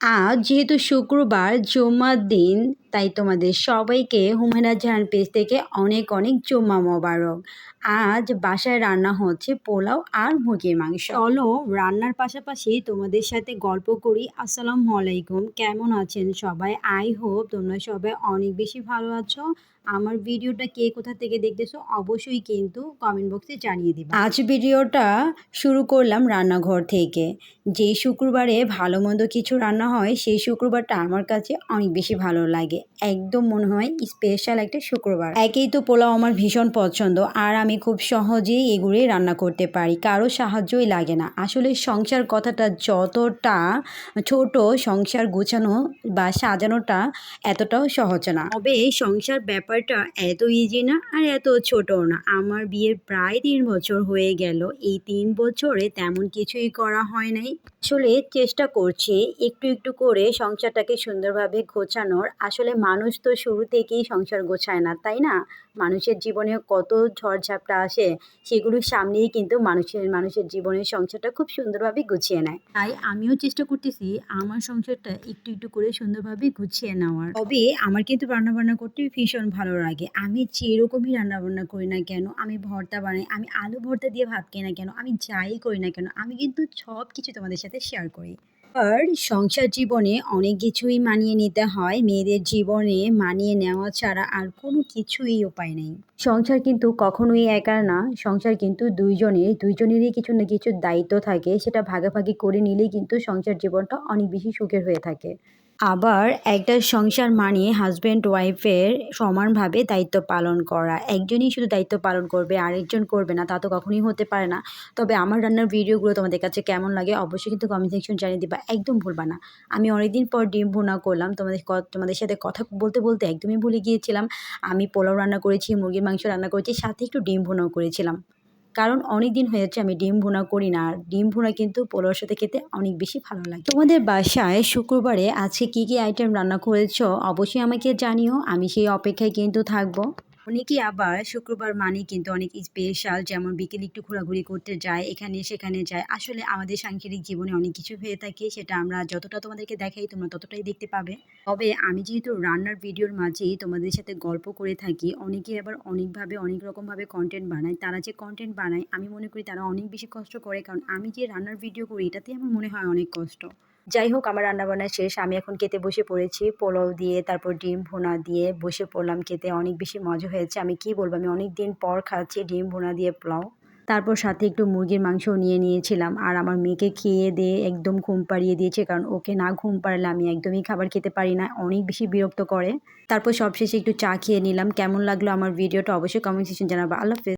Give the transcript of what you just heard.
আজ যেহেতু শুক্রবার জুম্মার দিন, তাই তোমাদের সবাইকে হুমায়রা জাহান পেজ থেকে অনেক অনেক জুম্মা মোবারক। আজ বাসায় রান্না হচ্ছে পোলাও আর মুরগির মাংস। চলো রান্নার পাশাপাশি তোমাদের সাথে গল্প করি। আসসালামু আলাইকুম, কেমন আছেন সবাই? আই হোপ তোমরা সবাই অনেক বেশি ভালো আছো। আমার ভিডিওটা কে কোথা থেকে দেখতেছো অবশ্যই কিন্তু কমেন্ট বক্সে জানিয়ে দিবা। আজ ভিডিওটা শুরু করলাম রান্নাঘর থেকে। যেই শুক্রবারে ভালো মন্দ কিছু রান্না হয় সেই শুক্রবারটা আমার কাছে অনেক বেশি ভালো লাগে। একদম মনে হয় স্পেশাল একটা শুক্রবার। একেই তো পোলাও আমার ভীষণ পছন্দ, আর আমি খুব সহজেই এগুলি রান্না করতে পারি, কারো সাহায্যই লাগে না। আসলে সংসার কথাটা যতটা ছোট, সংসার গোছানো বা সাজানোটা এতটাও সহজ না। তবে সংসার ব্যাপারটা এত ইজি না আর এত ছোটও না। আমার বিয়ের প্রায় 3 বছর হয়ে গেল। এই 3 বছরে তেমন কিছুই করা হয় নাই। আসলে চেষ্টা করছি একটু একটু করে সংসারটাকে সুন্দরভাবে গোছানোর। আসলে মানুষ তো শুরু থেকেই সংসার গোছায় না, তাই না? মানুষের জীবনে কত ঝড়ঝাপটা আসে, সেগুলোর সামনেই কিন্তু মানুষের জীবনের সংসারটা খুব সুন্দরভাবে গুছিয়ে নেয়। তাই আমিও চেষ্টা করতেছি আমার সংসারটা একটু একটু করে সুন্দরভাবে গুছিয়ে নেওয়ার। তবে আমার কিন্তু রান্নাবান্না করতে ভীষণ ভালো লাগে। আমি যেরকমই রান্নাবান্না করি না কেন, আমি ভর্তা বানাই, আমি আলু ভর্তা দিয়ে ভাত খাই না কেন, আমি যাই করি না কেন, আমি কিন্তু সব কিছু তোমাদের সাথে শেয়ার করি। আর সংসার জীবনে অনেক কিছুই মানিয়ে নিতে হয়। মেয়েদের জীবনে মানিয়ে নেওয়া ছাড়া আর কোনো কিছুই উপায় নেই। সংসার কিন্তু কখনোই একা না, সংসার কিন্তু দুইজনেরই কিছু না কিছু দায়িত্ব থাকে। সেটা ভাগাভাগি করে নিলেই কিন্তু সংসার জীবনটা অনেক বেশি সুখের হয়ে থাকে। আবার একটা সংসার মানে হাজব্যান্ড ওয়াইফের সমানভাবে দায়িত্ব পালন করা। একজনই শুধু দায়িত্ব পালন করবে, আরেকজন করবে না, তা তো কখনোই হতে পারে না। তবে আমার রান্নার ভিডিওগুলো তোমাদের কাছে কেমন লাগে অবশ্যই কিন্তু কমেন্ট সেকশন জানিয়ে দিবা, একদম ভুলবা না। আমি অনেকদিন পর ডিম ভুনা করলাম। তোমাদের সাথে কথা বলতে বলতে একদমই ভুলে গিয়েছিলাম। আমি পোলাও রান্না করেছি, মুরগির মাংস রান্না করেছি, সাথে একটু ডিম ভুনাও করেছিলাম। কারণ অনেক দিন হয়েছে আমি ডিম ভুনা করি না। আর ডিম ভুনা কিন্তু পোলাওর সাথে খেতে অনেক বেশি ভালো লাগে। তোমাদের বাসায় শুক্রবারে আজকে কি কি আইটেম রান্না করেছো অবশ্যই আমাকে জানিও, আমি সেই অপেক্ষায় কিন্তু থাকবো। অনেকেই আবার শুক্রবার মানেই কিন্তু অনেক স্পেশাল, যেমন বিকেলে একটু ঘোরাঘুরি করতে যায়, এখানে সেখানে যায়। আসলে আমাদের সাংসারিক জীবনে অনেক কিছু হয়ে থাকে, সেটা আমরা যতটা তোমাদেরকে দেখাই তোমরা ততটাই দেখতে পাবে। তবে আমি যেহেতু রান্নার ভিডিওর মাঝেই তোমাদের সাথে গল্প করে থাকি, অনেকে আবার অনেকভাবে অনেক রকমভাবে কন্টেন্ট বানায়। তারা যে কন্টেন্ট বানায় আমি মনে করি তারা অনেক বেশি কষ্ট করে, কারণ আমি যে রান্নার ভিডিও করি এটাতে আমার মনে হয় অনেক কষ্ট। যাই হোক, আমার রান্নাবান্না শেষ, আমি এখন খেতে বসে পড়েছি। পোলাও দিয়ে তারপর ডিম ভুনা দিয়ে বসে পড়লাম খেতে। অনেক বেশি মজা হয়েছে, আমি কি বলবো, আমি অনেক দিন পর খাচ্ছি ডিম ভুনা দিয়ে পোলাও। তারপর সাথে একটু মুরগির মাংসও নিয়ে নিয়েছিলাম। আর আমার মেয়েকে খেয়ে দিয়ে একদম ঘুম পাড়িয়ে দিয়েছে, কারণ ওকে না ঘুম পাড়ালে আমি একদমই খাবার খেতে পারি না, অনেক বেশি বিরক্ত করে। তারপর সবশেষে একটু চা খেয়ে নিলাম। কেমন লাগলো আমার ভিডিওটা অবশ্যই কমেন্ট সেকশন জানাবো। আল্লাহ হাফেজ।